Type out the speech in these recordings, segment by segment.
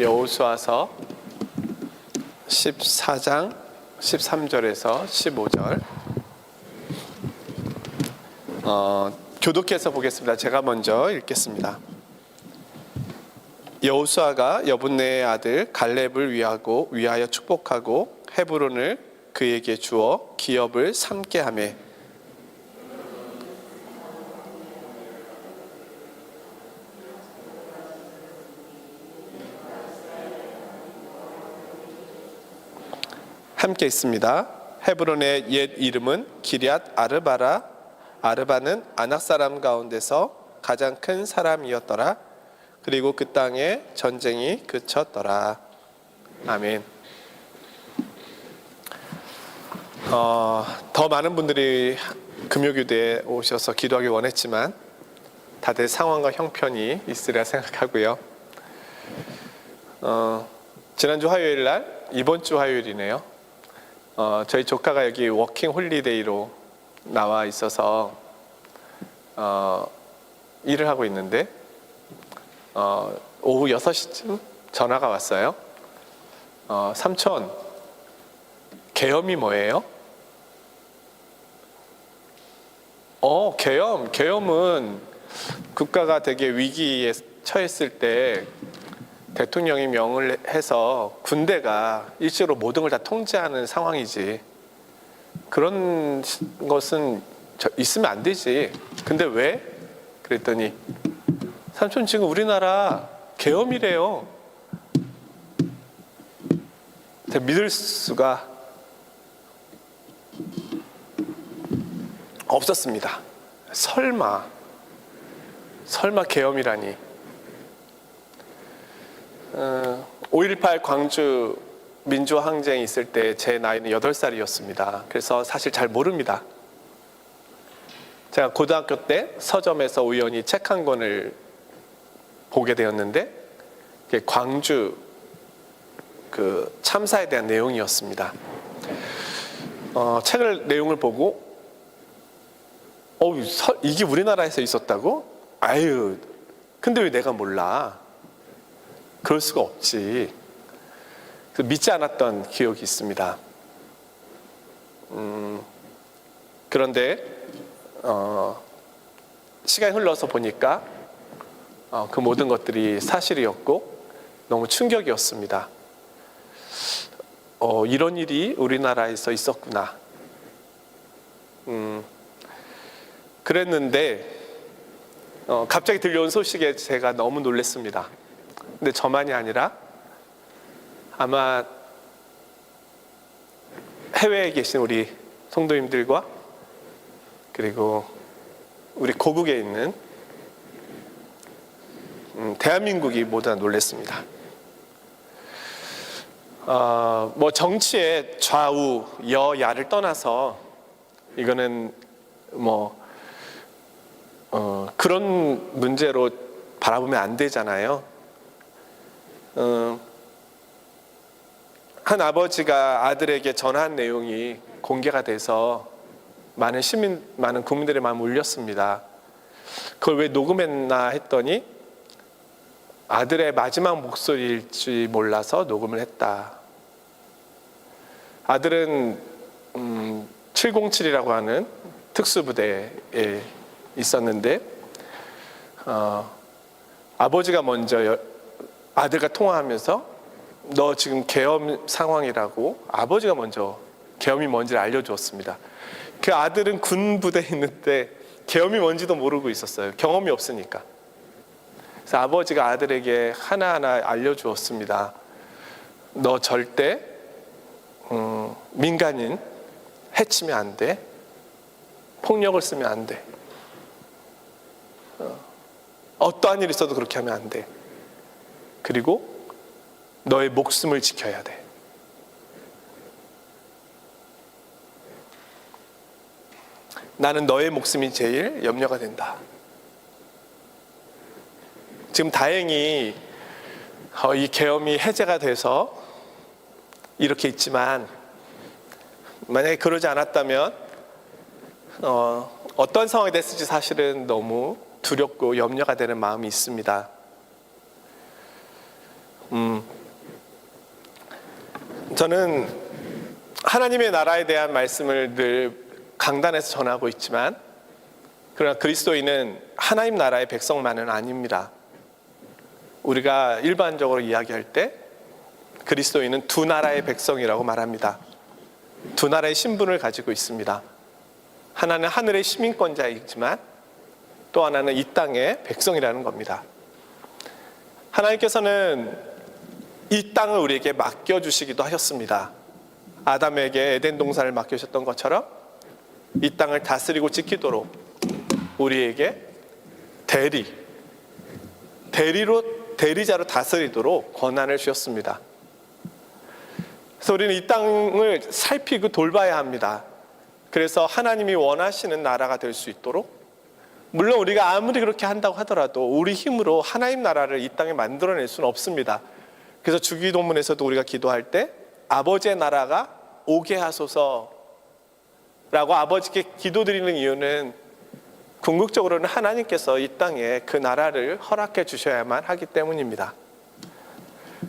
여호수아서 14장 13절에서 15절 교독해서 보겠습니다. 제가 먼저 읽겠습니다. 여호수아가 여분네의 아들 갈렙을 위하여 축복하고 헤브론을 그에게 주어 기업을 삼게 하매 함께 있습니다. 헤브론의 옛 이름은 기럇 아르바라. 아르바는 아낙 사람 가운데서 가장 큰 사람이었더라. 그리고 그 땅에 전쟁이 그쳤더라. 아멘. 더 많은 분들이 금요교대에 오셔서 기도하기 원했지만 다들 상황과 형편이 있으리라 생각하고요. 지난주 화요일 날, 이번 주 화요일이네요. 저희 조카가 여기 워킹 홀리데이로 나와 있어서 일을 하고 있는데 오후 6시쯤 전화가 왔어요. 삼촌, 계엄이 뭐예요? 계엄은 국가가 되게 위기에 처했을 때 대통령이 명을 해서 군대가 일시로 모든 걸 다 통제하는 상황이지. 그런 것은 있으면 안 되지. 근데 왜? 그랬더니 삼촌 지금 우리나라 계엄이래요. 믿을 수가 없었습니다. 설마 계엄이라니. 5.18 광주 민주항쟁이 있을 때 제 나이는 8살이었습니다. 그래서 사실 잘 모릅니다. 제가 고등학교 때 서점에서 우연히 책 한 권을 보게 되었는데 그게 광주 그 참사에 대한 내용이었습니다. 내용을 보고 이게 우리나라에서 있었다고? 아유, 근데 왜 내가 몰라? 그럴 수가 없지. 그래서 믿지 않았던 기억이 있습니다. 그런데 시간이 흘러서 보니까 그 모든 것들이 사실이었고 너무 충격이었습니다. 이런 일이 우리나라에서 있었구나. 그랬는데 갑자기 들려온 소식에 제가 너무 놀랐습니다. 근데 저만이 아니라 아마 해외에 계신 우리 성도님들과 그리고 우리 고국에 있는 대한민국이 모두 다 놀랐습니다. 정치의 좌우 여야를 떠나서 이거는 그런 문제로 바라보면 안 되잖아요. 한 아버지가 아들에게 전한 내용이 공개가 돼서 많은 국민들의 마음을 울렸습니다. 그걸 왜 녹음했나 했더니 아들의 마지막 목소리일지 몰라서 녹음을 했다. 아들은 707이라고 하는 특수부대에 있었는데 아버지가 먼저 아들과 통화하면서 너 지금 계엄 상황이라고 아버지가 먼저 계엄이 뭔지를 알려주었습니다. 그 아들은 군부대에 있는데 계엄이 뭔지도 모르고 있었어요. 경험이 없으니까. 그래서 아버지가 아들에게 하나하나 알려주었습니다. 너 절대 민간인 해치면 안 돼. 폭력을 쓰면 안 돼. 어떠한 일이 있어도 그렇게 하면 안 돼. 그리고 너의 목숨을 지켜야 돼. 나는 너의 목숨이 제일 염려가 된다. 지금 다행히 이 계엄이 해제가 돼서 이렇게 있지만 만약에 그러지 않았다면 어떤 상황이 됐을지 사실은 너무 두렵고 염려가 되는 마음이 있습니다. 저는 하나님의 나라에 대한 말씀을 늘 강단에서 전하고 있지만, 그러나 그리스도인은 하나님 나라의 백성만은 아닙니다. 우리가 일반적으로 이야기할 때 그리스도인은 두 나라의 백성이라고 말합니다. 두 나라의 신분을 가지고 있습니다. 하나는 하늘의 시민권자이지만 또 하나는 이 땅의 백성이라는 겁니다. 하나님께서는 이 땅을 우리에게 맡겨주시기도 하셨습니다. 아담에게 에덴 동산을 맡겨주셨던 것처럼 이 땅을 다스리고 지키도록 우리에게 대리자로 다스리도록 권한을 주셨습니다. 그래서 우리는 이 땅을 살피고 돌봐야 합니다. 그래서 하나님이 원하시는 나라가 될 수 있도록, 물론 우리가 아무리 그렇게 한다고 하더라도 우리 힘으로 하나님 나라를 이 땅에 만들어낼 수는 없습니다. 그래서 주기도문에서도 우리가 기도할 때 아버지의 나라가 오게 하소서라고 아버지께 기도드리는 이유는 궁극적으로는 하나님께서 이 땅에 그 나라를 허락해 주셔야만 하기 때문입니다.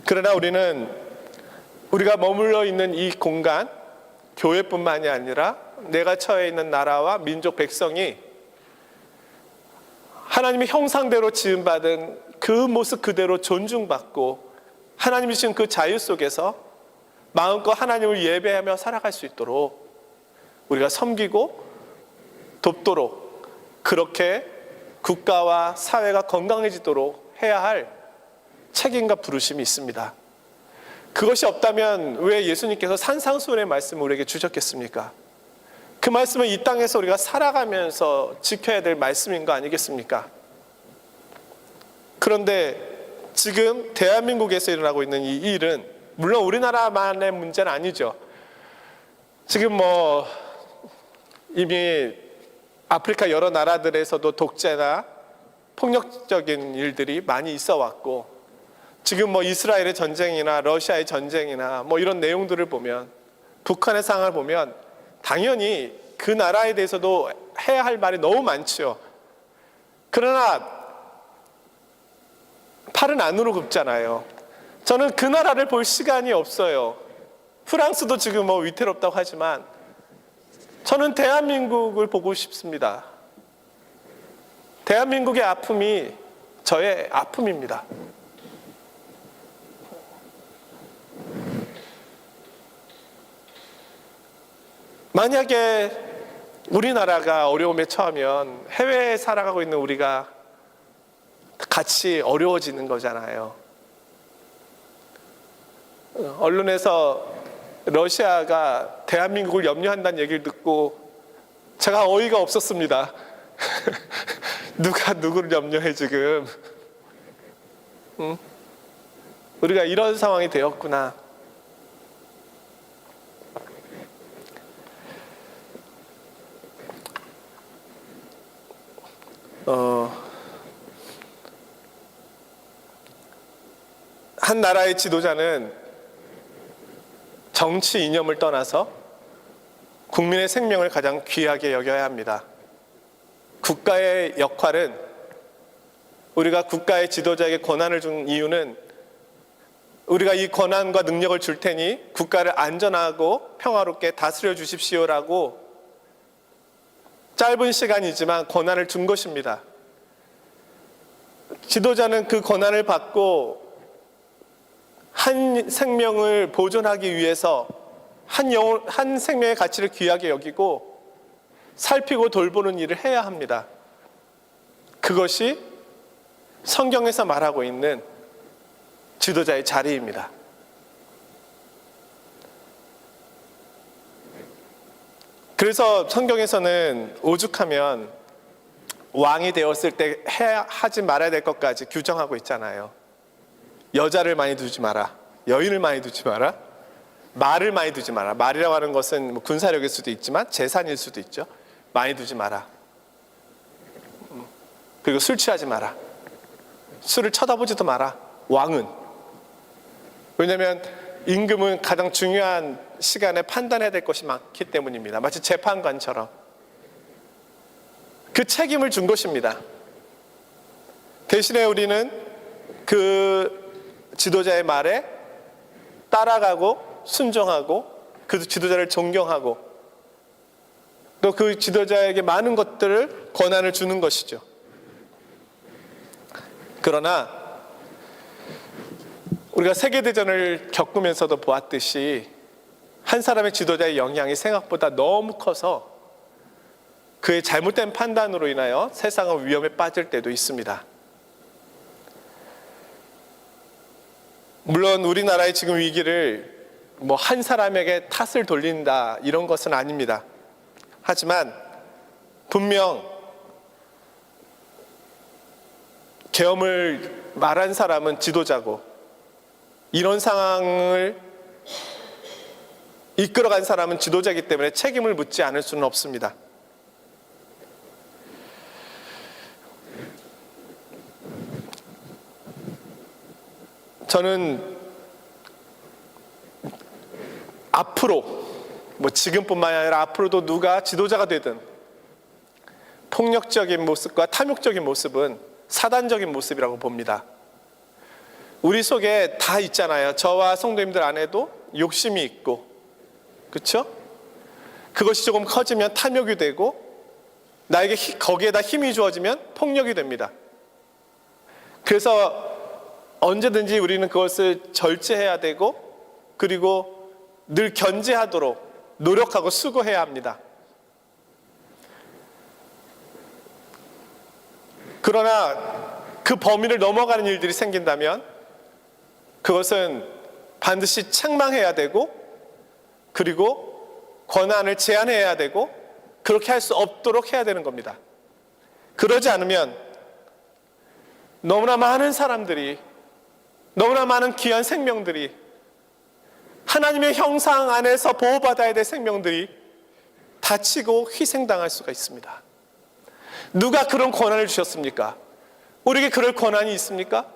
그러나 우리가 머물러 있는 이 공간, 교회뿐만이 아니라 내가 처해 있는 나라와 민족 백성이 하나님의 형상대로 지음받은 그 모습 그대로 존중받고 하나님이 주신 그 자유 속에서 마음껏 하나님을 예배하며 살아갈 수 있도록 우리가 섬기고 돕도록, 그렇게 국가와 사회가 건강해지도록 해야 할 책임과 부르심이 있습니다. 그것이 없다면 왜 예수님께서 산상수훈의 말씀을 우리에게 주셨겠습니까? 그 말씀은 이 땅에서 우리가 살아가면서 지켜야 될 말씀인 거 아니겠습니까? 그런데 지금 대한민국에서 일어나고 있는 이 일은 물론 우리나라만의 문제는 아니죠. 지금 이미 아프리카 여러 나라들에서도 독재나 폭력적인 일들이 많이 있어 왔고, 지금 이스라엘의 전쟁이나 러시아의 전쟁이나 이런 내용들을 보면, 북한의 상황을 보면 당연히 그 나라에 대해서도 해야 할 말이 너무 많죠. 그러나 팔은 안으로 굽잖아요. 저는 그 나라를 볼 시간이 없어요. 프랑스도 지금 위태롭다고 하지만 저는 대한민국을 보고 싶습니다. 대한민국의 아픔이 저의 아픔입니다. 만약에 우리나라가 어려움에 처하면 해외에 살아가고 있는 우리가 같이 어려워지는 거잖아요. 언론에서 러시아가 대한민국을 염려한다는 얘기를 듣고 제가 어이가 없었습니다. 누가 누구를 염려해 지금. 우리가 이런 상황이 되었구나. 한 나라의 지도자는 정치 이념을 떠나서 국민의 생명을 가장 귀하게 여겨야 합니다. 국가의 역할은, 우리가 국가의 지도자에게 권한을 준 이유는 우리가 이 권한과 능력을 줄 테니 국가를 안전하고 평화롭게 다스려 주십시오라고 짧은 시간이지만 권한을 준 것입니다. 지도자는 그 권한을 받고 한 생명을 보존하기 위해서 한 생명의 가치를 귀하게 여기고 살피고 돌보는 일을 해야 합니다. 그것이 성경에서 말하고 있는 지도자의 자리입니다. 그래서 성경에서는 오죽하면 왕이 되었을 때 하지 말아야 될 것까지 규정하고 있잖아요. 여자를 많이 두지 마라, 여인을 많이 두지 마라, 말을 많이 두지 마라. 말이라고 하는 것은 군사력일 수도 있지만 재산일 수도 있죠. 많이 두지 마라. 그리고 술 취하지 마라. 술을 쳐다보지도 마라. 왕은. 왜냐하면 임금은 가장 중요한 시간에 판단해야 될 것이 많기 때문입니다. 마치 재판관처럼 그 책임을 준 것입니다. 대신에 우리는 그 지도자의 말에 따라가고 순종하고 그 지도자를 존경하고 또 그 지도자에게 많은 것들을 권한을 주는 것이죠. 그러나 우리가 세계대전을 겪으면서도 보았듯이 한 사람의 지도자의 영향이 생각보다 너무 커서 그의 잘못된 판단으로 인하여 세상은 위험에 빠질 때도 있습니다. 물론 우리나라의 지금 위기를 한 사람에게 탓을 돌린다 이런 것은 아닙니다. 하지만 분명 계엄을 말한 사람은 지도자고 이런 상황을 이끌어간 사람은 지도자이기 때문에 책임을 묻지 않을 수는 없습니다. 저는 앞으로 지금뿐만 아니라 앞으로도 누가 지도자가 되든 폭력적인 모습과 탐욕적인 모습은 사단적인 모습이라고 봅니다. 우리 속에 다 있잖아요. 저와 성도님들 안에도 욕심이 있고, 그렇죠? 그것이 조금 커지면 탐욕이 되고 나에게 거기에다 힘이 주어지면 폭력이 됩니다. 그래서 언제든지 우리는 그것을 절제해야 되고 그리고 늘 견제하도록 노력하고 수고해야 합니다. 그러나 그 범위를 넘어가는 일들이 생긴다면 그것은 반드시 책망해야 되고 그리고 권한을 제한해야 되고 그렇게 할 수 없도록 해야 되는 겁니다. 그러지 않으면 너무나 많은 사람들이 너무나 많은 귀한 생명들이 하나님의 형상 안에서 보호받아야 될 생명들이 다치고 희생당할 수가 있습니다. 누가 그런 권한을 주셨습니까? 우리에게 그럴 권한이 있습니까?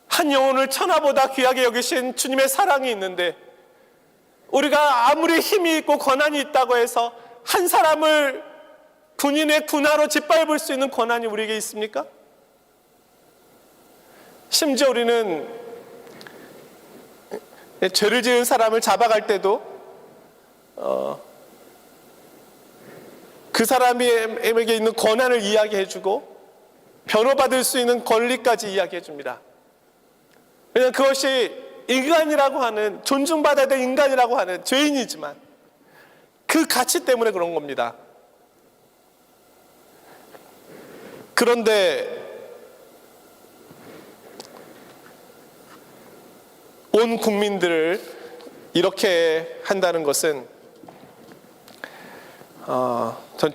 한 영혼을 천하보다 귀하게 여기신 주님의 사랑이 있는데 우리가 아무리 힘이 있고 권한이 있다고 해서 한 사람을 군인의 군하로 짓밟을 수 있는 권한이 우리에게 있습니까? 심지어 우리는 죄를 지은 사람을 잡아갈 때도 그 사람에게 있는 권한을 이야기해주고 변호받을 수 있는 권리까지 이야기해줍니다. 왜냐하면 그것이 인간이라고 하는, 존중받아야 될 인간이라고 하는 죄인이지만 그 가치 때문에 그런 겁니다. 그런데 온 국민들을 이렇게 한다는 것은 전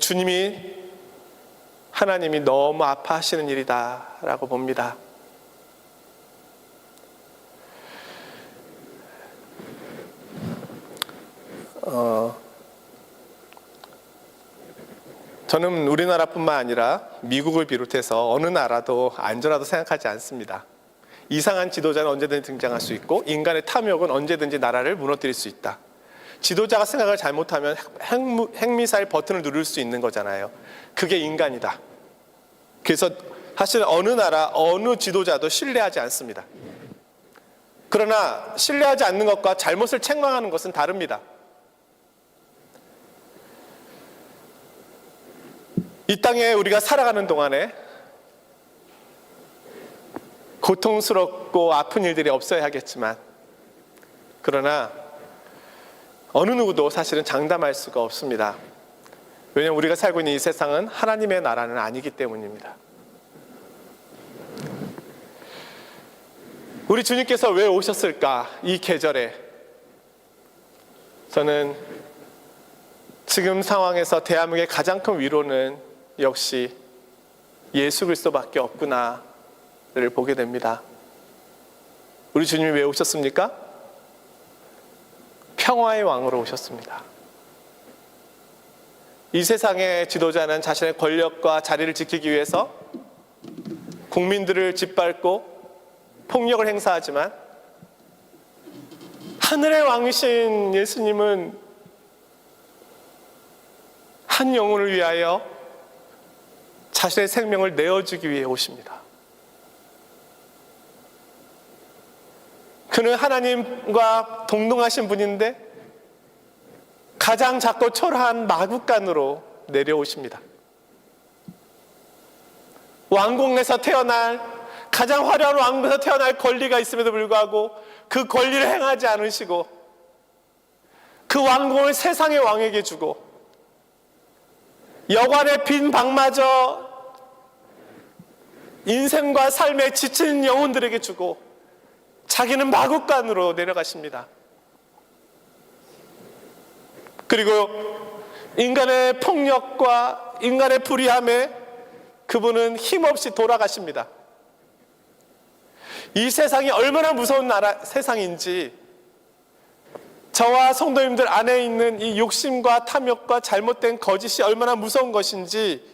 하나님이 너무 아파하시는 일이다라고 봅니다. 저는 우리나라뿐만 아니라 미국을 비롯해서 어느 나라도 안전하다고 생각하지 않습니다. 이상한 지도자는 언제든지 등장할 수 있고 인간의 탐욕은 언제든지 나라를 무너뜨릴 수 있다. 지도자가 생각을 잘못하면 핵미사일 버튼을 누를 수 있는 거잖아요. 그게 인간이다. 그래서 사실 어느 나라, 어느 지도자도 신뢰하지 않습니다. 그러나 신뢰하지 않는 것과 잘못을 책망하는 것은 다릅니다. 이 땅에 우리가 살아가는 동안에 고통스럽고 아픈 일들이 없어야 하겠지만 그러나 어느 누구도 사실은 장담할 수가 없습니다. 왜냐하면 우리가 살고 있는 이 세상은 하나님의 나라는 아니기 때문입니다. 우리 주님께서 왜 오셨을까? 이 계절에 저는 지금 상황에서 대한민국의 가장 큰 위로는 역시 예수 그리스도밖에 없구나를 보게 됩니다. 우리 주님이 왜 오셨습니까? 평화의 왕으로 오셨습니다. 이 세상의 지도자는 자신의 권력과 자리를 지키기 위해서 국민들을 짓밟고 폭력을 행사하지만 하늘의 왕이신 예수님은 한 영혼을 위하여 자신의 생명을 내어주기 위해 오십니다. 그는 하나님과 동등하신 분인데 가장 작고 초라한 마구간으로 내려오십니다. 왕궁에서 태어날, 가장 화려한 왕궁에서 태어날 권리가 있음에도 불구하고 그 권리를 행하지 않으시고 그 왕궁을 세상의 왕에게 주고 여관의 빈 방마저 인생과 삶에 지친 영혼들에게 주고 자기는 마구간으로 내려가십니다. 그리고 인간의 폭력과 인간의 불의함에 그분은 힘없이 돌아가십니다. 이 세상이 얼마나 무서운 세상인지, 저와 성도님들 안에 있는 이 욕심과 탐욕과 잘못된 거짓이 얼마나 무서운 것인지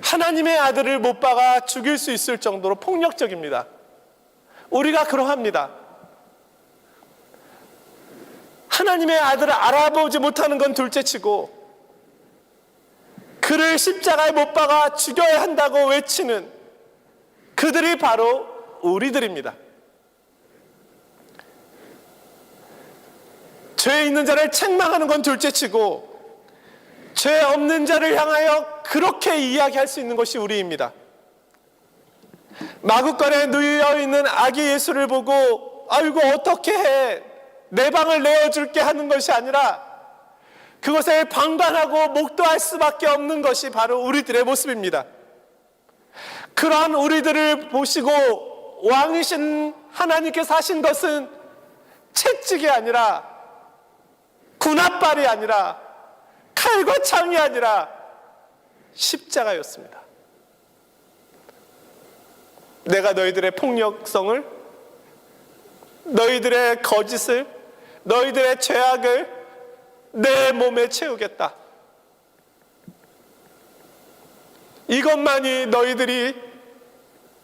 하나님의 아들을 못 박아 죽일 수 있을 정도로 폭력적입니다. 우리가 그러합니다. 하나님의 아들을 알아보지 못하는 건 둘째치고 그를 십자가에 못 박아 죽여야 한다고 외치는 그들이 바로 우리들입니다. 죄 있는 자를 책망하는 건 둘째치고 죄 없는 자를 향하여 그렇게 이야기할 수 있는 것이 우리입니다. 마구간에 누워 있는 아기 예수를 보고 아이고 어떻게 해, 내 방을 내어줄게 하는 것이 아니라 그것에 방관하고 목도할 수밖에 없는 것이 바로 우리들의 모습입니다. 그러한 우리들을 보시고 왕이신 하나님께서 하신 것은 채찍이 아니라 군합발이 아니라 칼과 창이 아니라 십자가였습니다. 내가 너희들의 폭력성을, 너희들의 거짓을, 너희들의 죄악을 내 몸에 채우겠다. 이것만이 너희들이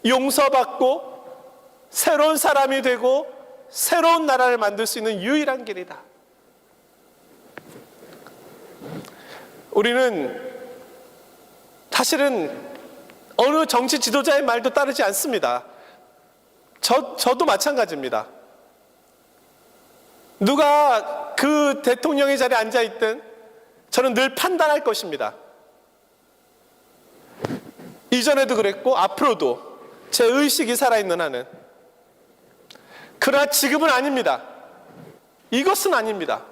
용서받고 새로운 사람이 되고 새로운 나라를 만들 수 있는 유일한 길이다. 우리는 사실은 어느 정치 지도자의 말도 따르지 않습니다. 저도 마찬가지입니다. 누가 그 대통령의 자리에 앉아있든 저는 늘 판단할 것입니다. 이전에도 그랬고 앞으로도 제 의식이 살아있는 한은. 그러나 지금은 아닙니다. 이것은 아닙니다.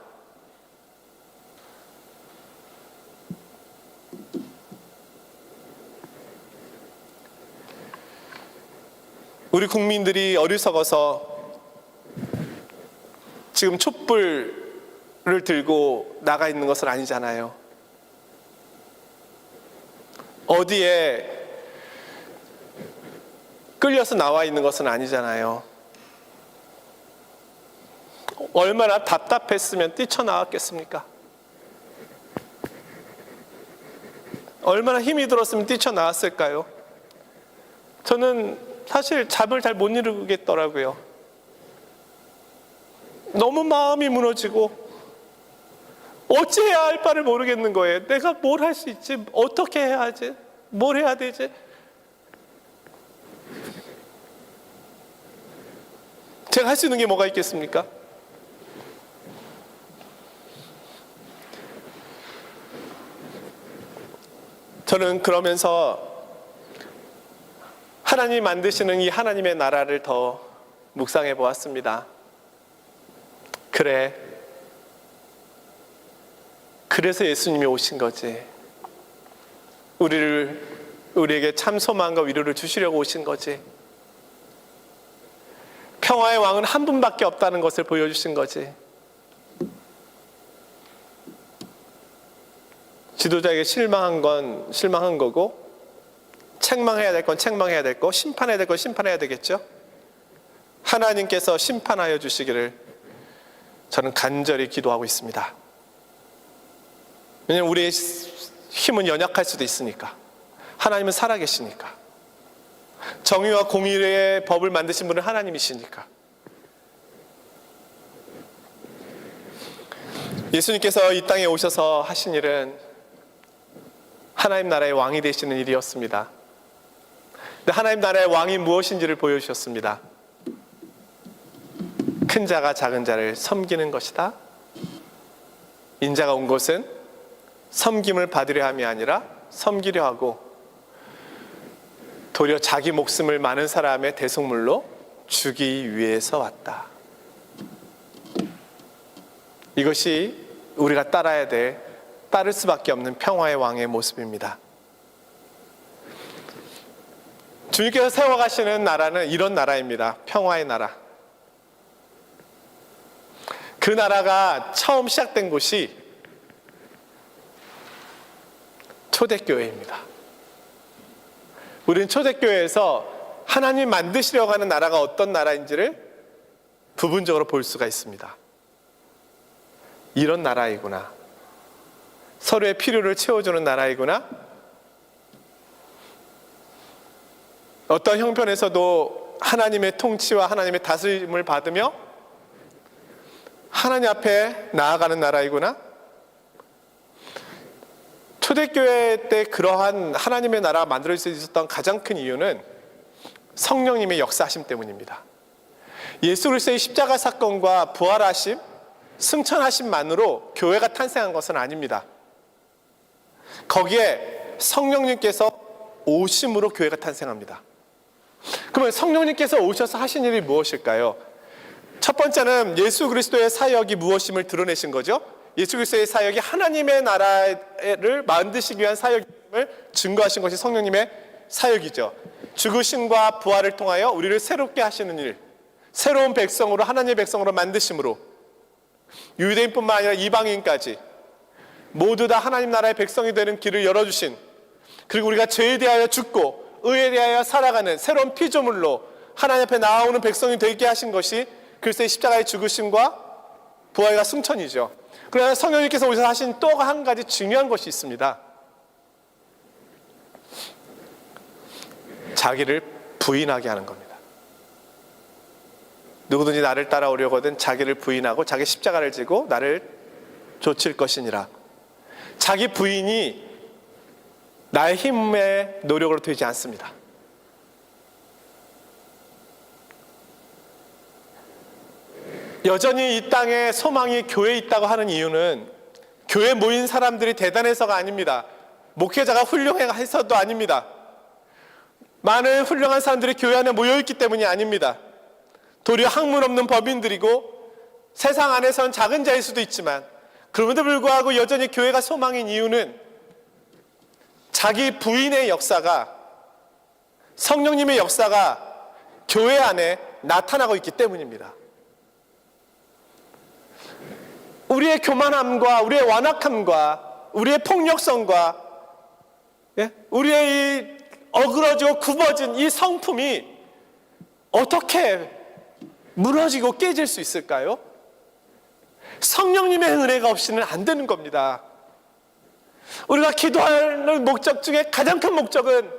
우리 국민들이 어리석어서 지금 촛불을 들고 나가 있는 것은 아니잖아요. 어디에 끌려서 나와 있는 것은 아니잖아요. 얼마나 답답했으면 뛰쳐나왔겠습니까? 얼마나 힘이 들었으면 뛰쳐나왔을까요? 저는 사실 잠을 잘 못 이루겠더라고요. 너무 마음이 무너지고 어찌해야 할 바를 모르겠는 거예요. 내가 뭘 할 수 있지? 어떻게 해야 하지? 뭘 해야 되지? 제가 할 수 있는 게 뭐가 있겠습니까? 저는 그러면서 하나님이 만드시는 이 하나님의 나라를 더 묵상해 보았습니다. 그래, 그래서 예수님이 오신 거지. 우리에게 참 소망과 위로를 주시려고 오신 거지. 평화의 왕은 한 분밖에 없다는 것을 보여주신 거지. 지도자에게 실망한 건 실망한 거고, 책망해야 될 건 책망해야 될 거, 심판해야 될 건 심판해야 되겠죠. 하나님께서 심판하여 주시기를 저는 간절히 기도하고 있습니다. 왜냐하면 우리의 힘은 연약할 수도 있으니까. 하나님은 살아계시니까. 정의와 공의의 법을 만드신 분은 하나님이시니까. 예수님께서 이 땅에 오셔서 하신 일은 하나님 나라의 왕이 되시는 일이었습니다. 근데 하나님 나라의 왕이 무엇인지를 보여주셨습니다. 큰 자가 작은 자를 섬기는 것이다. 인자가 온 것은 섬김을 받으려 함이 아니라 섬기려 하고 도리어 자기 목숨을 많은 사람의 대속물로 주기 위해서 왔다. 이것이 우리가 따를 수밖에 없는 평화의 왕의 모습입니다. 주님께서 세워가시는 나라는 이런 나라입니다. 평화의 나라. 그 나라가 처음 시작된 곳이 초대교회입니다. 우리는 초대교회에서 하나님 만드시려고 하는 나라가 어떤 나라인지를 부분적으로 볼 수가 있습니다. 이런 나라이구나. 서로의 필요를 채워주는 나라이구나. 어떤 형편에서도 하나님의 통치와 하나님의 다스림을 받으며 하나님 앞에 나아가는 나라이구나. 초대교회 때 그러한 하나님의 나라가 만들어질 수 있었던 가장 큰 이유는 성령님의 역사하심 때문입니다. 예수 그리스도의 십자가 사건과 부활하심, 승천하심만으로 교회가 탄생한 것은 아닙니다. 거기에 성령님께서 오심으로 교회가 탄생합니다. 그러면 성령님께서 오셔서 하신 일이 무엇일까요? 첫 번째는 예수 그리스도의 사역이 무엇임을 드러내신 거죠. 예수 그리스도의 사역이 하나님의 나라를 만드시기 위한 사역임을 증거하신 것이 성령님의 사역이죠. 죽으심과 부활을 통하여 우리를 새롭게 하시는 일, 새로운 백성으로 하나님의 백성으로 만드심으로 유대인뿐만 아니라 이방인까지 모두 다 하나님 나라의 백성이 되는 길을 열어주신, 그리고 우리가 죄에 대하여 죽고 의에 대하여 살아가는 새로운 피조물로 하나님 앞에 나아오는 백성이 되게 하신 것이 그리스도의 십자가의 죽으심과 부활과 승천이죠. 그러나 성령님께서 오셔서 하신 또 한 가지 중요한 것이 있습니다. 자기를 부인하게 하는 겁니다. 누구든지 나를 따라오려거든 자기를 부인하고 자기 십자가를 지고 나를 좇을 것이니라. 자기 부인이 나의 힘의 노력으로 되지 않습니다. 여전히 이 땅에 소망이 교회에 있다고 하는 이유는 교회에 모인 사람들이 대단해서가 아닙니다. 목회자가 훌륭해서도 아닙니다. 많은 훌륭한 사람들이 교회 안에 모여있기 때문이 아닙니다. 도리어 학문 없는 법인들이고 세상 안에서는 작은 자일 수도 있지만, 그럼에도 불구하고 여전히 교회가 소망인 이유는 자기 부인의 역사가, 성령님의 역사가 교회 안에 나타나고 있기 때문입니다. 우리의 교만함과 우리의 완악함과 우리의 폭력성과 우리의 이 어그러지고 굽어진 이 성품이 어떻게 무너지고 깨질 수 있을까요? 성령님의 은혜가 없이는 안 되는 겁니다. 우리가 기도하는 목적 중에 가장 큰 목적은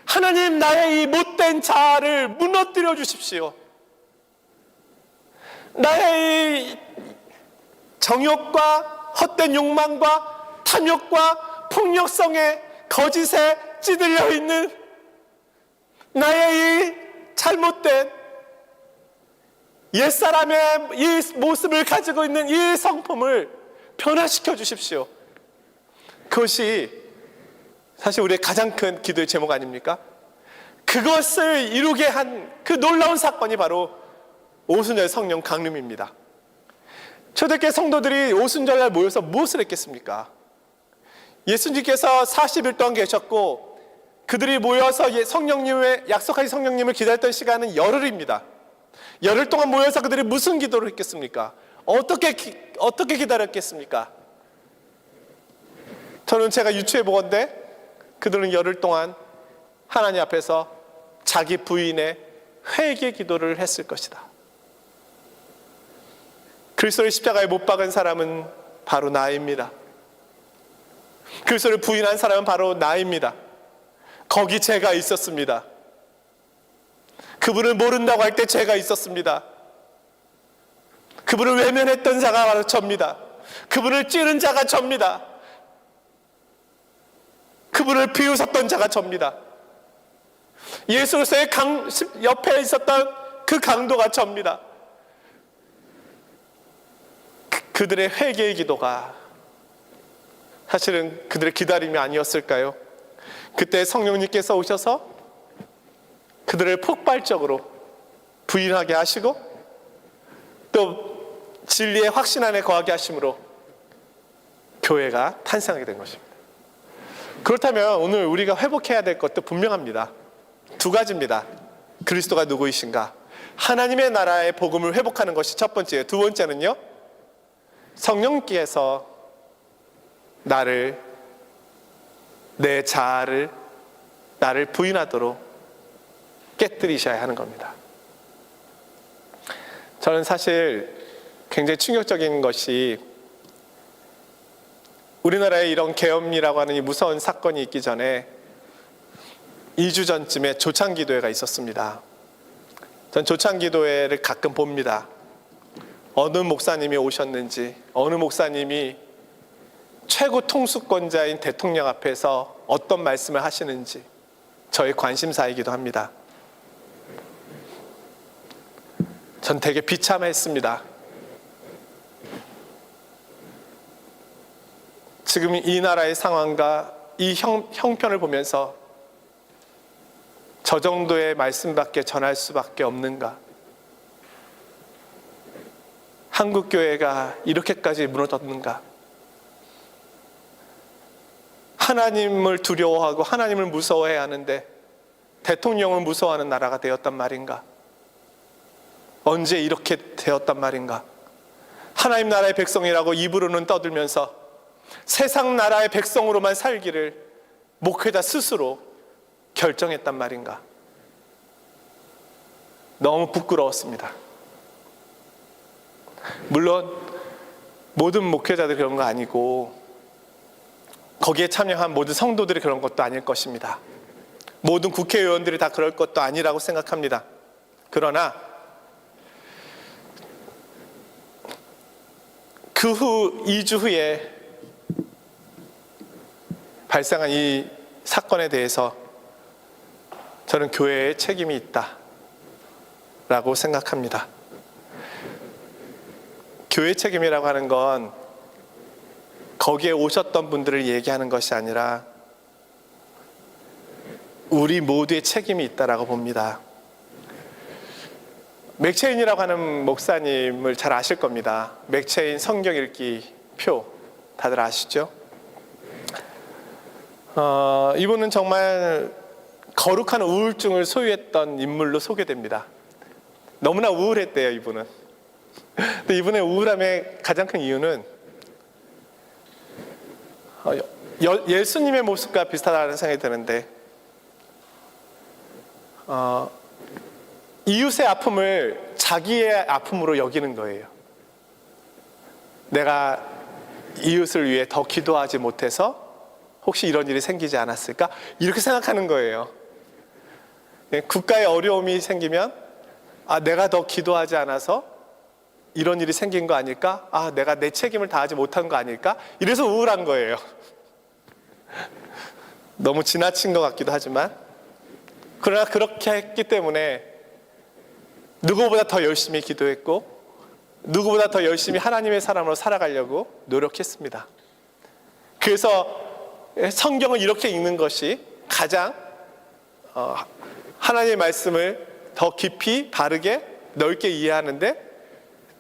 하나님, 나의 이 못된 자아를 무너뜨려 주십시오. 나의 이 정욕과 헛된 욕망과 탐욕과 폭력성의 거짓에 찌들려 있는 나의 이 잘못된 옛사람의 이 모습을 가지고 있는 이 성품을 변화시켜 주십시오. 그것이 사실 우리의 가장 큰 기도의 제목 아닙니까? 그것을 이루게 한 그 놀라운 사건이 바로 오순절 성령 강림입니다. 초대교회 성도들이 오순절날 모여서 무엇을 했겠습니까? 예수님께서 40일 동안 계셨고 그들이 모여서 성령님의 약속하신 성령님을 기다렸던 시간은 열흘입니다. 열흘 동안 모여서 그들이 무슨 기도를 했겠습니까? 어떻게 기다렸겠습니까? 저는 제가 유추해 보건대 그들은 열흘 동안 하나님 앞에서 자기 부인의 회개 기도를 했을 것이다. 그리스도의 십자가에 못 박은 사람은 바로 나입니다. 그리스도를 부인한 사람은 바로 나입니다. 거기 죄가 있었습니다. 그분을 모른다고 할 때 죄가 있었습니다. 그분을 외면했던 자가 바로 접니다. 그분을 찌른 자가 접니다. 그분을 비웃었던 자가 접니다. 예수 그리스도의 옆에 있었던 그 강도가 접니다. 그들의 회개의 기도가 사실은 그들의 기다림이 아니었을까요? 그때 성령님께서 오셔서 그들을 폭발적으로 부인하게 하시고 또 진리의 확신 안에 거하게 하심으로 교회가 탄생하게 된 것입니다. 그렇다면 오늘 우리가 회복해야 될 것도 분명합니다. 두 가지입니다. 그리스도가 누구이신가? 하나님의 나라의 복음을 회복하는 것이 첫 번째예요. 두 번째는요, 성령께서 내 자아를 나를 부인하도록 깨뜨리셔야 하는 겁니다. 저는 사실 굉장히 충격적인 것이 우리나라에 이런 계엄이라고 하는 이 무서운 사건이 있기 전에 2주 전쯤에 조창기도회가 있었습니다. 전 조창기도회를 가끔 봅니다. 어느 목사님이 오셨는지, 어느 목사님이 최고 통수권자인 대통령 앞에서 어떤 말씀을 하시는지 저의 관심사이기도 합니다. 전 되게 비참했습니다. 지금 이 나라의 상황과 이 형편을 보면서 저 정도의 말씀밖에 전할 수밖에 없는가? 한국교회가 이렇게까지 무너졌는가? 하나님을 두려워하고 하나님을 무서워해야 하는데 대통령을 무서워하는 나라가 되었단 말인가? 언제 이렇게 되었단 말인가? 하나님 나라의 백성이라고 입으로는 떠들면서 세상 나라의 백성으로만 살기를 목회자 스스로 결정했단 말인가? 너무 부끄러웠습니다. 물론 모든 목회자들이 그런 거 아니고 거기에 참여한 모든 성도들이 그런 것도 아닐 것입니다. 모든 국회의원들이 다 그럴 것도 아니라고 생각합니다. 그러나 그 후 2주 후에 발생한 이 사건에 대해서 저는 교회의 책임이 있다라고 생각합니다. 교회 책임이라고 하는 건 거기에 오셨던 분들을 얘기하는 것이 아니라 우리 모두의 책임이 있다라고 봅니다. 맥체인이라고 하는 목사님을 잘 아실 겁니다. 맥체인 성경 읽기 표 다들 아시죠? 이분은 정말 거룩한 우울증을 소유했던 인물로 소개됩니다. 너무나 우울했대요, 이분은. 근데 이분의 우울함의 가장 큰 이유는 예수님의 모습과 비슷하다는 생각이 드는데 이웃의 아픔을 자기의 아픔으로 여기는 거예요. 내가 이웃을 위해 더 기도하지 못해서 혹시 이런 일이 생기지 않았을까? 이렇게 생각하는 거예요. 국가에 어려움이 생기면 내가 더 기도하지 않아서 이런 일이 생긴 거 아닐까? 내가 내 책임을 다하지 못한 거 아닐까? 이래서 우울한 거예요. 너무 지나친 것 같기도 하지만 그러나 그렇게 했기 때문에 누구보다 더 열심히 기도했고 누구보다 더 열심히 하나님의 사람으로 살아가려고 노력했습니다. 그래서 성경을 이렇게 읽는 것이 가장 하나님의 말씀을 더 깊이 바르게 넓게 이해하는데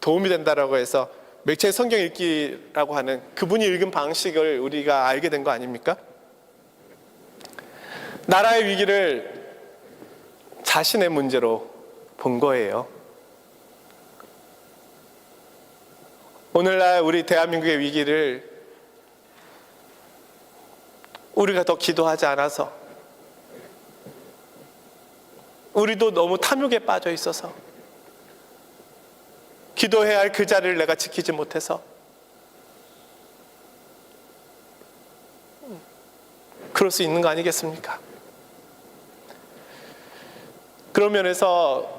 도움이 된다라고 해서 맥체인 성경 읽기라고 하는 그분이 읽은 방식을 우리가 알게 된 거 아닙니까? 나라의 위기를 자신의 문제로 본 거예요. 오늘날 우리 대한민국의 위기를 우리가 더 기도하지 않아서 우리도 너무 탐욕에 빠져 있어서 기도해야 할 그 자리를 내가 지키지 못해서 그럴 수 있는 거 아니겠습니까? 그런 면에서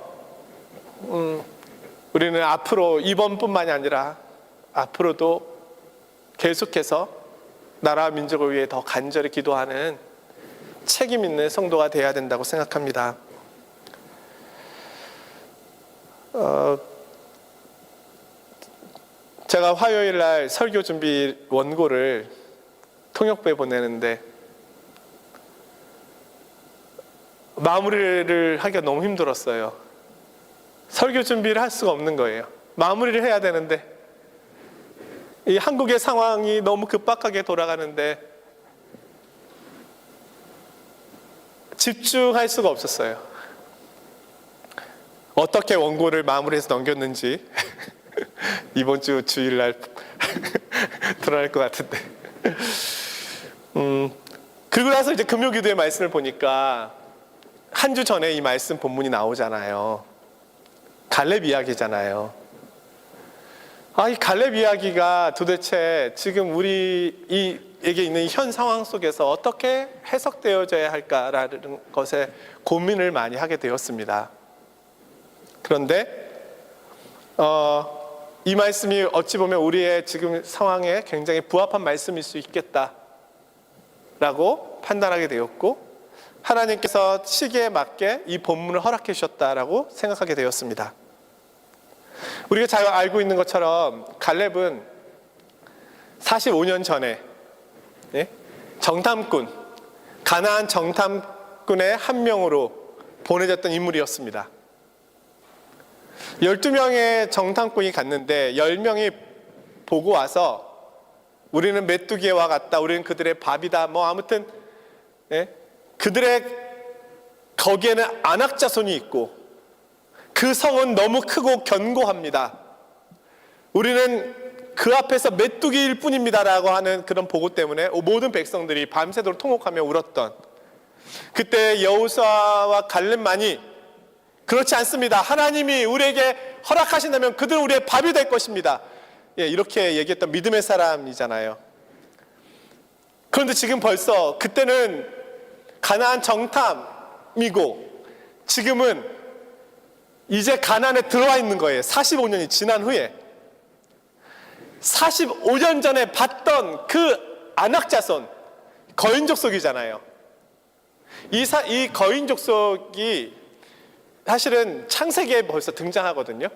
우리는 앞으로 이번뿐만이 아니라 앞으로도 계속해서 나라와 민족을 위해 더 간절히 기도하는 책임 있는 성도가 되어야 된다고 생각합니다. 제가 제가 화요일 날 설교 준비 원고를 통역부에 보내는데 마무리를 하기가 너무 힘들었어요. 설교 준비를 할 수가 없는 거예요. 마무리를 해야 되는데 이 한국의 상황이 너무 급박하게 돌아가는데 집중할 수가 없었어요. 어떻게 원고를 마무리해서 넘겼는지 이번 주 주일날 드러날 것 같은데. 그리고 나서 이제 금요기도의 말씀을 보니까 한 주 전에 이 말씀 본문이 나오잖아요. 갈렙 이야기잖아요. 이 갈렙 이야기가 도대체 지금 우리에게 있는 현 상황 속에서 어떻게 해석되어져야 할까라는 것에 고민을 많이 하게 되었습니다. 그런데 이 말씀이 어찌 보면 우리의 지금 상황에 굉장히 부합한 말씀일 수 있겠다라고 판단하게 되었고, 하나님께서 시기에 맞게 이 본문을 허락해 주셨다라고 생각하게 되었습니다. 우리가 잘 알고 있는 것처럼 갈렙은 45년 전에 정탐꾼, 가나안 정탐꾼의 한 명으로 보내졌던 인물이었습니다. 12명의 정탐꾼이 갔는데 10명이 보고 와서 우리는 메뚜기와 같다, 우리는 그들의 밥이다, 아무튼 그들의 거기에는 안악자손이 있고 그 성은 너무 크고 견고합니다. 우리는 그 앞에서 메뚜기일 뿐입니다 라고 하는 그런 보고 때문에 모든 백성들이 밤새도록 통곡하며 울었던, 그때 여호수아와 갈렙만이 그렇지 않습니다, 하나님이 우리에게 허락하신다면 그들은 우리의 밥이 될 것입니다, 이렇게 얘기했던 믿음의 사람이잖아요. 그런데 지금 벌써 그때는 가나안 정탐이고 지금은 이제 가나안에 들어와 있는 거예요. 45년이 지난 후에 45년 전에 봤던 그 안악자손, 거인 족속이잖아요. 이 거인 족속이 사실은 창세기에 벌써 등장하거든요.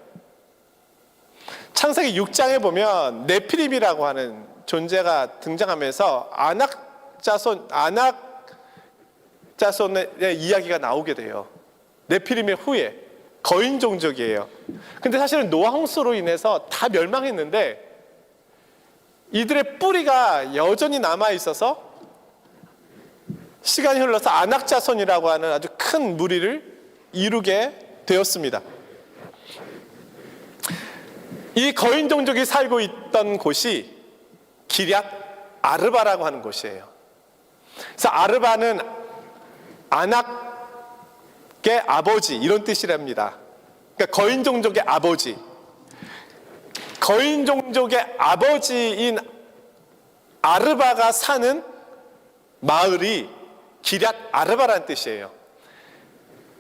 창세기 6장에 보면 네피림이라고 하는 존재가 등장하면서 안악자손의 이야기가 나오게 돼요. 네피림의 후에 거인 종족이에요. 근데 사실은 노아 홍수로 인해서 다 멸망했는데 이들의 뿌리가 여전히 남아 있어서 시간이 흘러서 안악자손이라고 하는 아주 큰 무리를 이루게 되었습니다. 이 거인 종족이 살고 있던 곳이 기럇 아르바라고 하는 곳이에요. 그래서 아르바는 아낙의 아버지, 이런 뜻이랍니다. 그러니까 거인 종족의 아버지. 거인 종족의 아버지인 아르바가 사는 마을이 기럇 아르바라는 뜻이에요.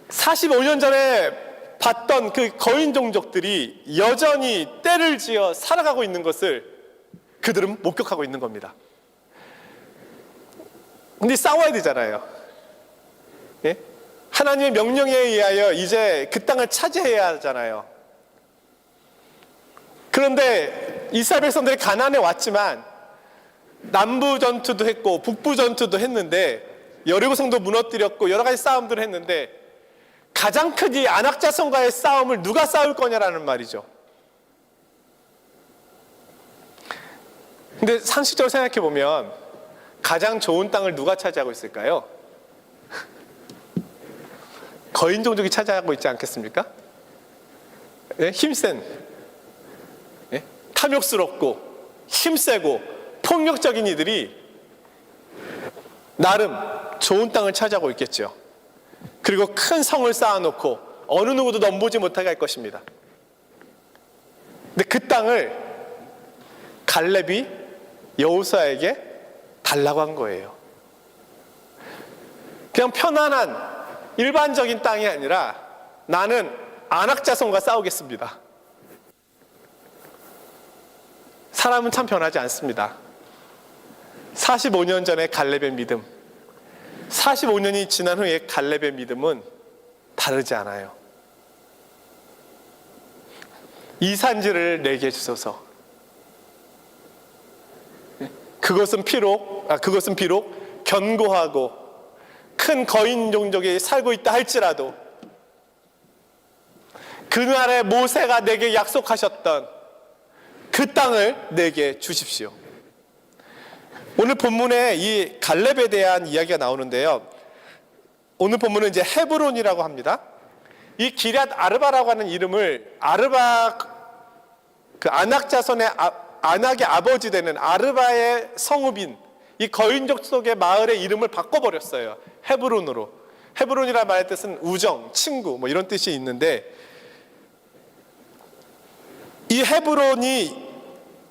45년 전에 봤던 그 거인 종족들이 여전히 때를 지어 살아가고 있는 것을 그들은 목격하고 있는 겁니다. 근데 싸워야 되잖아요. 하나님의 명령에 의하여 이제 그 땅을 차지해야 하잖아요. 그런데 이스라엘 백성들이 가나안에 왔지만 남부 전투도 했고 북부 전투도 했는데 여리고성도 무너뜨렸고 여러 가지 싸움들을 했는데 가장 큰 이 안악자손과의 싸움을 누가 싸울 거냐라는 말이죠. 근데 상식적으로 생각해 보면 가장 좋은 땅을 누가 차지하고 있을까요? 거인 종족이 차지하고 있지 않겠습니까? 힘센, 탐욕스럽고 힘세고 폭력적인 이들이 나름 좋은 땅을 차지하고 있겠죠. 그리고 큰 성을 쌓아놓고 어느 누구도 넘보지 못하게 할 것입니다. 근데 그 땅을 갈렙이 여호수아에게 달라고 한 거예요. 그냥 편안한 일반적인 땅이 아니라 나는 안악자손과 싸우겠습니다. 사람은 참 변하지 않습니다. 45년 전의 갈렙의 믿음, 45년이 지난 후에 갈렙의 믿음은 다르지 않아요. 이 산지를 내게 주소서. 그것은 비록 견고하고 큰 거인 종족이 살고 있다 할지라도 그날에 모세가 내게 약속하셨던 그 땅을 내게 주십시오. 오늘 본문에 이 갈렙에 대한 이야기가 나오는데요. 오늘 본문은 이제 헤브론이라고 합니다. 이 기럇 아르바라고 하는 이름을 아르바 그 아낙 자손의 아낙의 아버지 되는 아르바의 성읍인 이 거인족 속의 마을의 이름을 바꿔버렸어요. 헤브론으로. 헤브론이라는 말의 뜻은 우정, 친구 뭐 이런 뜻이 있는데 이 헤브론이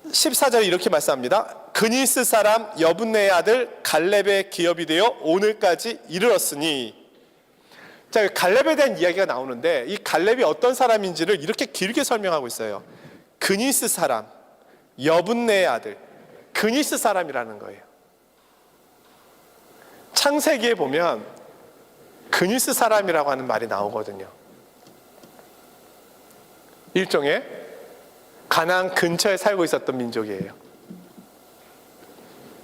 14절에 이렇게 말씀합니다. 그니스 사람 여분네의 아들 갈렙의 기업이 되어 오늘까지 이르렀으니. 자, 갈렙에 대한 이야기가 나오는데 이 갈렙이 어떤 사람인지를 이렇게 길게 설명하고 있어요. 그니스 사람, 여분네의 아들, 그니스 사람이라는 거예요. 창세기에 보면 그니스 사람이라고 하는 말이 나오거든요. 일종의 가나안 근처에 살고 있었던 민족이에요.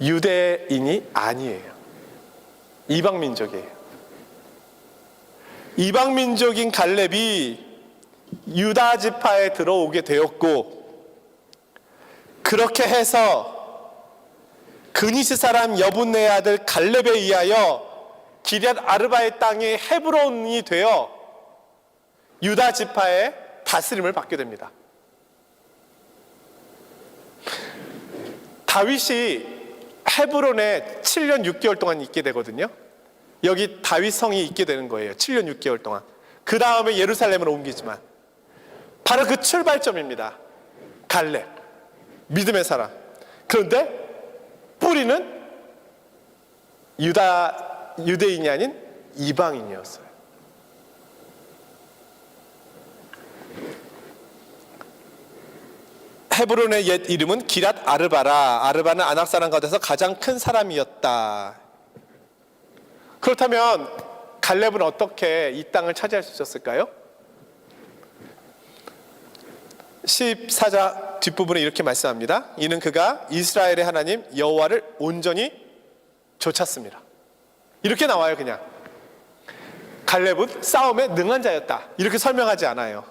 유대인이 아니에요. 이방 민족이에요. 이방 민족인 갈렙이 유다 지파에 들어오게 되었고, 그렇게 해서 그니스 사람 여분네의 아들 갈렙에 의하여 기럇 아르바의 땅이 헤브론이 되어 유다 지파의 다스림을 받게 됩니다. 다윗이 헤브론에 7년 6개월 동안 있게 되거든요. 여기 다윗 성이 있게 되는 거예요. 7년 6개월 동안. 그 다음에 예루살렘으로 옮기지만 바로 그 출발점입니다. 갈렙, 믿음의 사람. 그런데 뿌리는 유대인이 아닌 이방인이었어요. 헤브론의 옛 이름은 기럇 아르바라. 아르바는 아낙 사람 가운데서 가장 큰 사람이었다. 그렇다면 갈렙은 어떻게 이 땅을 차지할 수 있었을까요? 14장 뒷부분에 이렇게 말씀합니다. 이는 그가 이스라엘의 하나님 여호와를 온전히 좇았습니다. 이렇게 나와요. 그냥 갈렙은 싸움에 능한 자였다 이렇게 설명하지 않아요.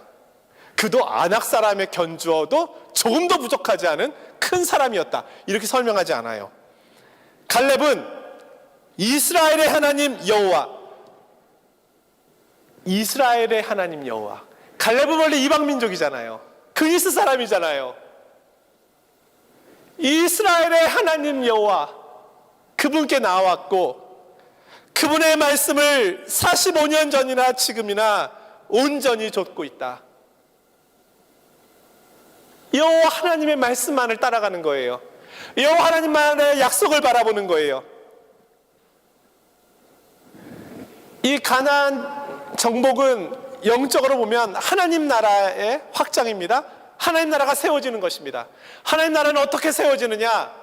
그도 아낙 사람의 견주어도 조금 더 부족하지 않은 큰 사람이었다 이렇게 설명하지 않아요. 갈렙은 이스라엘의 하나님 여호와, 이스라엘의 하나님 여호와. 갈렙은 원래 이방 민족이잖아요. 그니스 사람이잖아요. 이스라엘의 하나님 여호와, 그분께 나왔고 그분의 말씀을 45년 전이나 지금이나 온전히 좇고 있다. 여호와 하나님의 말씀만을 따라가는 거예요. 여호와 하나님만의 약속을 바라보는 거예요. 이 가나안 정복은 영적으로 보면 하나님 나라의 확장입니다. 하나님 나라가 세워지는 것입니다. 하나님 나라는 어떻게 세워지느냐?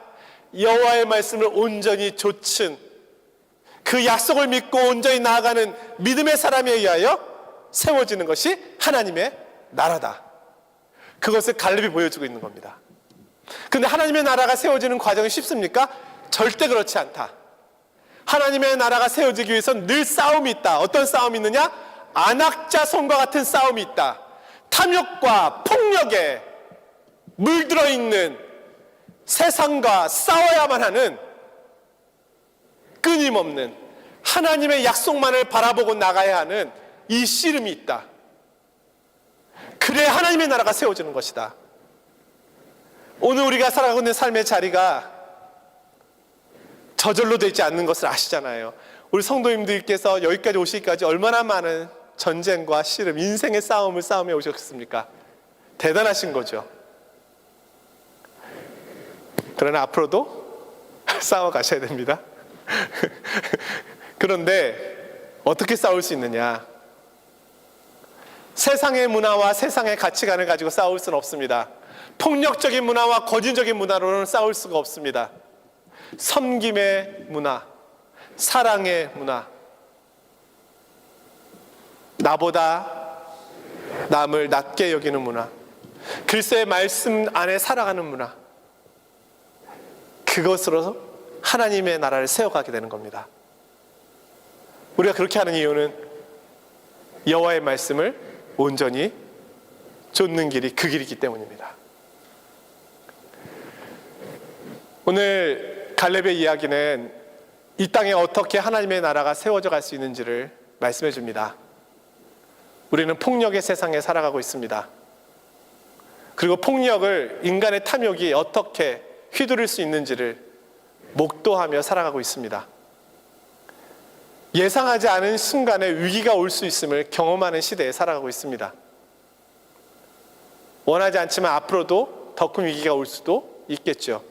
여호와의 말씀을 온전히 좇은 그 약속을 믿고 온전히 나아가는 믿음의 사람에 의하여 세워지는 것이 하나님의 나라다. 그것을 갈렙이 보여주고 있는 겁니다. 그런데 하나님의 나라가 세워지는 과정이 쉽습니까? 절대 그렇지 않다. 하나님의 나라가 세워지기 위해서는 늘 싸움이 있다. 어떤 싸움이 있느냐? 아낙 자손과 같은 싸움이 있다. 탐욕과 폭력에 물들어 있는 세상과 싸워야만 하는 끊임없는 하나님의 약속만을 바라보고 나가야 하는 이 씨름이 있다. 그래야 하나님의 나라가 세워지는 것이다. 오늘 우리가 살아가고 있는 삶의 자리가 저절로 되지 않는 것을 아시잖아요. 우리 성도님들께서 여기까지 오시기까지 얼마나 많은 전쟁과 씨름, 인생의 싸움을 싸움해 오셨습니까? 대단하신 거죠. 그러나 앞으로도 싸워 가셔야 됩니다. 그런데 어떻게 싸울 수 있느냐? 세상의 문화와 세상의 가치관을 가지고 싸울 수는 없습니다. 폭력적인 문화와 거짓적인 문화로는 싸울 수가 없습니다. 섬김의 문화, 사랑의 문화, 나보다 남을 낮게 여기는 문화, 글쎄의 말씀 안에 살아가는 문화, 그 그것으로 하나님의 나라를 세워가게 되는 겁니다. 우리가 그렇게 하는 이유는 여호와의 말씀을 온전히 좇는 길이 그 길이기 때문입니다. 오늘 갈렙의 이야기는 이 땅에 어떻게 하나님의 나라가 세워져 갈 수 있는지를 말씀해 줍니다. 우리는 폭력의 세상에 살아가고 있습니다. 그리고 폭력을, 인간의 탐욕이 어떻게 휘두를 수 있는지를 목도하며 살아가고 있습니다. 예상하지 않은 순간에 위기가 올 수 있음을 경험하는 시대에 살아가고 있습니다. 원하지 않지만 앞으로도 더 큰 위기가 올 수도 있겠죠.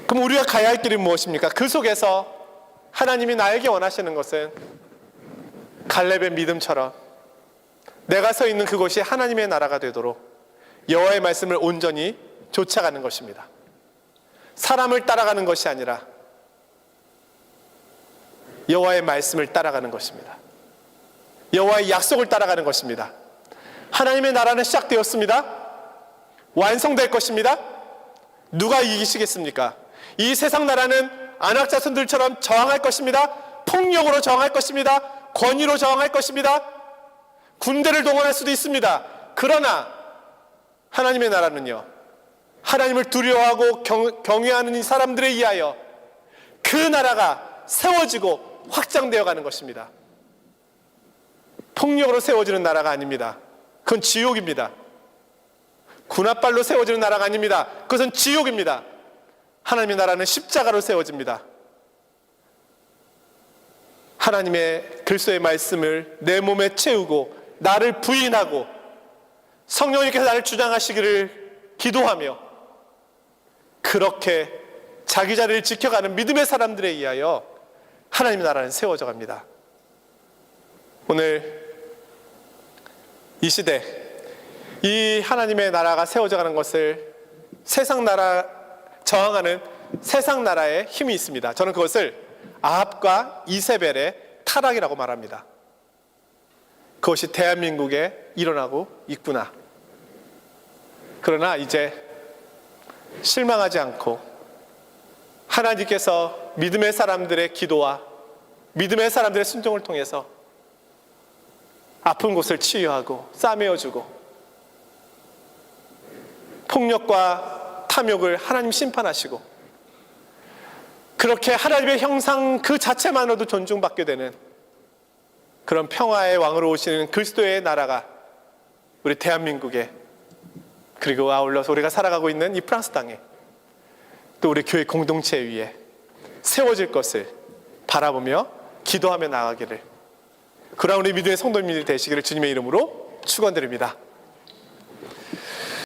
그럼 우리가 가야 할 길은 무엇입니까? 그 속에서 하나님이 나에게 원하시는 것은 갈렙의 믿음처럼 내가 서 있는 그곳이 하나님의 나라가 되도록 여호와의 말씀을 온전히 좇아가는 것입니다. 사람을 따라가는 것이 아니라 여호와의 말씀을 따라가는 것입니다. 여호와의 약속을 따라가는 것입니다. 하나님의 나라는 시작되었습니다. 완성될 것입니다. 누가 이기시겠습니까? 이 세상 나라는 안악 자손들처럼 저항할 것입니다. 폭력으로 저항할 것입니다. 권위로 저항할 것입니다. 군대를 동원할 수도 있습니다. 그러나 하나님의 나라는요, 하나님을 두려워하고 경외하는 이 사람들에 의하여 그 나라가 세워지고 확장되어 가는 것입니다. 폭력으로 세워지는 나라가 아닙니다. 그건 지옥입니다. 군합발로 세워지는 나라가 아닙니다. 그것은 지옥입니다. 하나님의 나라는 십자가로 세워집니다. 하나님의 그리스도의 말씀을 내 몸에 채우고 나를 부인하고 성령님께서 나를 주장하시기를 기도하며 그렇게 자기 자리를 지켜가는 믿음의 사람들에 의하여 하나님의 나라는 세워져 갑니다. 오늘 이 시대, 이 하나님의 나라가 세워져 가는 것을 세상 나라, 저항하는 세상 나라의 힘이 있습니다. 저는 그것을 아합과 이세벨의 타락이라고 말합니다. 그것이 대한민국에 일어나고 있구나. 그러나 이제 실망하지 않고 하나님께서 믿음의 사람들의 기도와 믿음의 사람들의 순종을 통해서 아픈 곳을 치유하고 싸매어주고 폭력과 탐욕을 하나님 심판하시고 그렇게 하나님의 형상 그 자체만으로도 존중받게 되는 그런 평화의 왕으로 오시는 그리스도의 나라가 우리 대한민국에, 그리고 아울러서 우리가 살아가고 있는 이 프랑스 땅에, 또 우리 교회 공동체 위에 세워질 것을 바라보며 기도하며 나아가기를, 그러한 우리 믿음의 성도님들이 되시기를 주님의 이름으로 축원드립니다.